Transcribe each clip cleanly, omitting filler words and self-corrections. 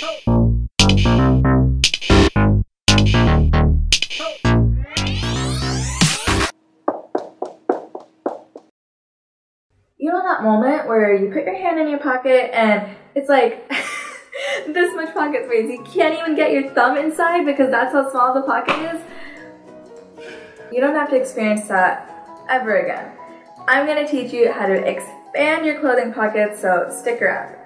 You know that moment where you put your hand in your pocket and it's like this much pocket space. You can't even get your thumb inside because that's how small the pocket is? You don't have to experience that ever again. I'm gonna teach you how to expand your clothing pockets, so stick around.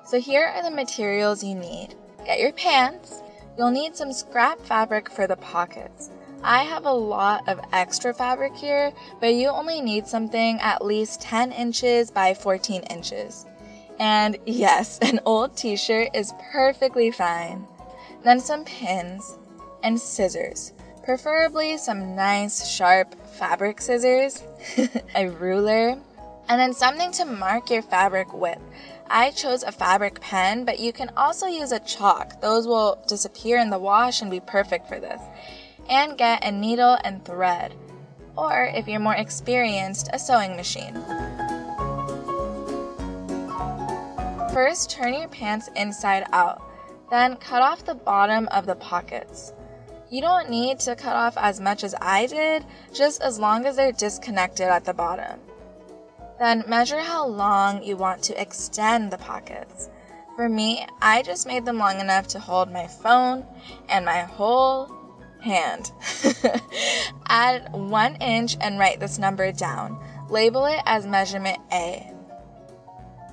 So here are the materials you need. Get your pants. You'll need some scrap fabric for the pockets. I have a lot of extra fabric here, but you only need something at least 10 inches by 14 inches. And yes, an old t-shirt is perfectly fine. Then some pins and scissors, preferably some nice sharp fabric scissors, a ruler, and then something to mark your fabric with. I chose a fabric pen, but you can also use a chalk. Those will disappear in the wash and be perfect for this. And get a needle and thread, or if you're more experienced, a sewing machine. First, turn your pants inside out, then cut off the bottom of the pockets. You don't need to cut off as much as I did, just as long as they're disconnected at the bottom. Then measure how long you want to extend the pockets. For me, I just made them long enough to hold my phone and my whole hand. Add 1 inch and write this number down. Label it as measurement A.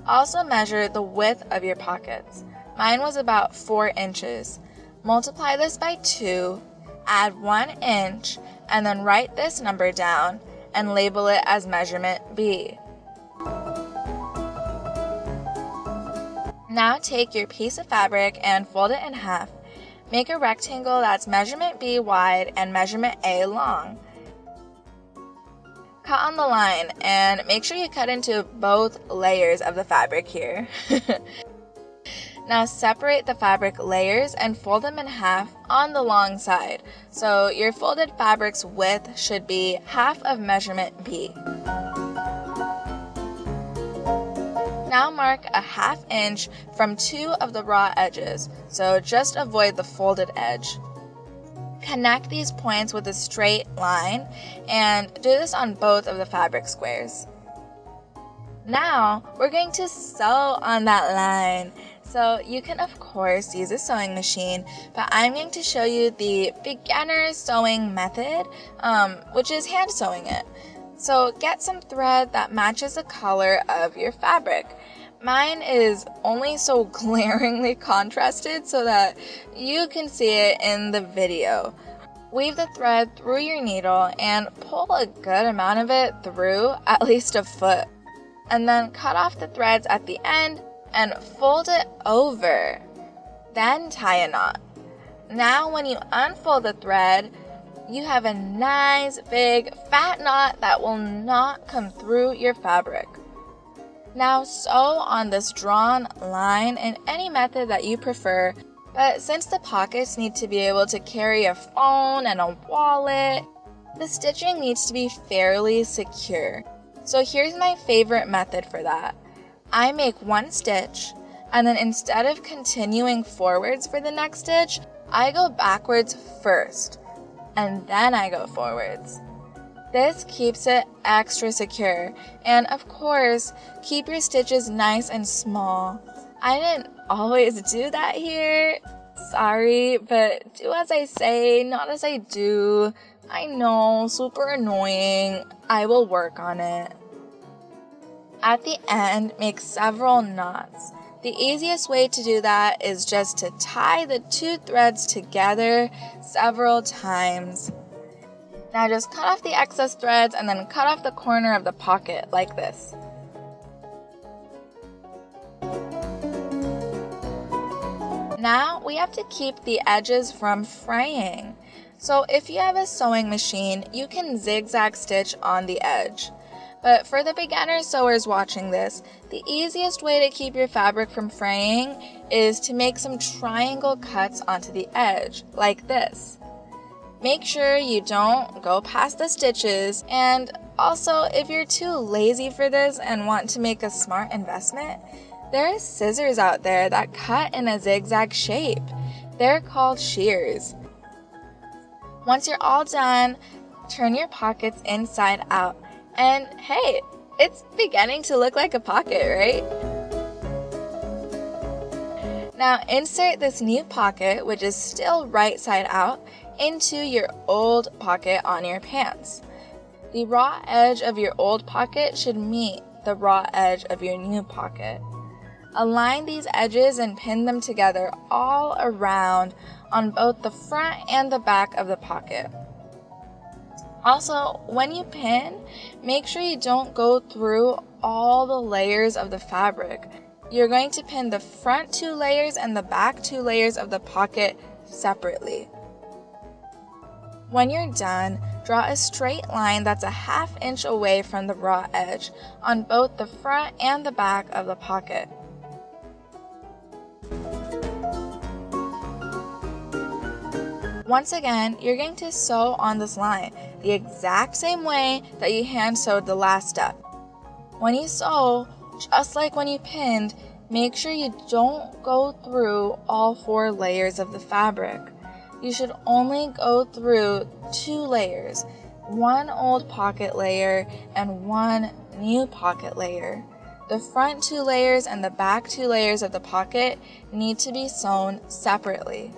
Also measure the width of your pockets. Mine was about 4 inches. Multiply this by 2, add 1 inch, and then write this number down and label it as measurement B. Now take your piece of fabric and fold it in half. Make a rectangle that's measurement B wide and measurement A long. Cut on the line and make sure you cut into both layers of the fabric here. Now separate the fabric layers and fold them in half on the long side. So your folded fabric's width should be half of measurement B. Now mark a ½ inch from 2 of the raw edges, so just avoid the folded edge. Connect these points with a straight line and do this on both of the fabric squares. Now we're going to sew on that line. So you can of course use a sewing machine, but I'm going to show you the beginner sewing method, which is hand sewing it. So get some thread that matches the color of your fabric. Mine is only so glaringly contrasted so that you can see it in the video. Weave the thread through your needle and pull a good amount of it through, at least a foot. And then cut off the threads at the end and fold it over. Then tie a knot. Now when you unfold the thread, you have a nice big fat knot that will not come through your fabric. Now sew on this drawn line in any method that you prefer, but since the pockets need to be able to carry a phone and a wallet, the stitching needs to be fairly secure. So here's my favorite method for that. I make 1 stitch, and then instead of continuing forwards for the next stitch, I go backwards first, and then I go forwards. This keeps it extra secure, and of course, keep your stitches nice and small. I didn't always do that here. Sorry, but do as I say, not as I do. I know, super annoying. I will work on it. At the end, make several knots. The easiest way to do that is just to tie the 2 threads together several times. Now just cut off the excess threads and then cut off the corner of the pocket like this. Now we have to keep the edges from fraying. So if you have a sewing machine, you can zigzag stitch on the edge. But for the beginner sewers watching this, the easiest way to keep your fabric from fraying is to make some triangle cuts onto the edge, like this. Make sure you don't go past the stitches, and Also, if you're too lazy for this and want to make a smart investment, there are scissors out there that cut in a zigzag shape. They're called shears. Once you're all done, turn your pockets inside out. And hey, it's beginning to look like a pocket, right? Now insert this new pocket, which is still right side out, into your old pocket on your pants. The raw edge of your old pocket should meet the raw edge of your new pocket. Align these edges and pin them together all around on both the front and the back of the pocket. Also, when you pin, make sure you don't go through all the layers of the fabric. You're going to pin the front 2 layers and the back 2 layers of the pocket separately. When you're done, draw a straight line that's a 1/2 inch away from the raw edge on both the front and the back of the pocket. Once again, you're going to sew on this line the exact same way that you hand sewed the last step. When you sew, just like when you pinned, make sure you don't go through all 4 layers of the fabric. You should only go through 2 layers, 1 old pocket layer and 1 new pocket layer. The front 2 layers and the back 2 layers of the pocket need to be sewn separately.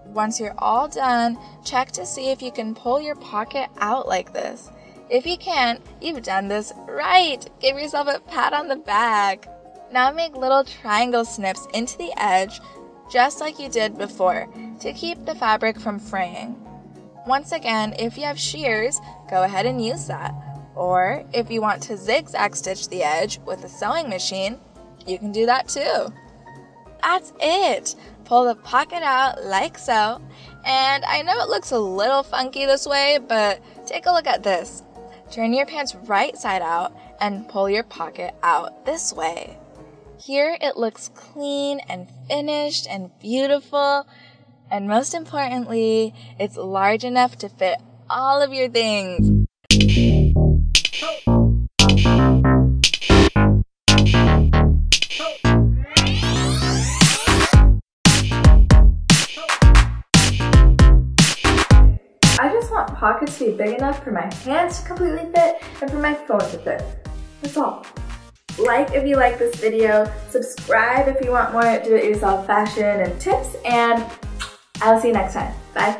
Once you're all done, check to see if you can pull your pocket out like this. If you can't, you've done this right. Give yourself a pat on the back. Now make little triangle snips into the edge, just like you did before, to keep the fabric from fraying. Once again, if you have shears, go ahead and use that. Or if you want to zigzag stitch the edge with a sewing machine, you can do that too. That's it! Pull the pocket out like so, and I know it looks a little funky this way, but take a look at this. Turn your pants right side out and pull your pocket out this way. Here it looks clean and finished and beautiful, and most importantly, it's large enough to fit all of your things. I just want pockets to be big enough for my hands to completely fit and for my phone to fit. That's all. Like if you like this video, subscribe if you want more do-it-yourself fashion and tips, and I'll see you next time. Bye.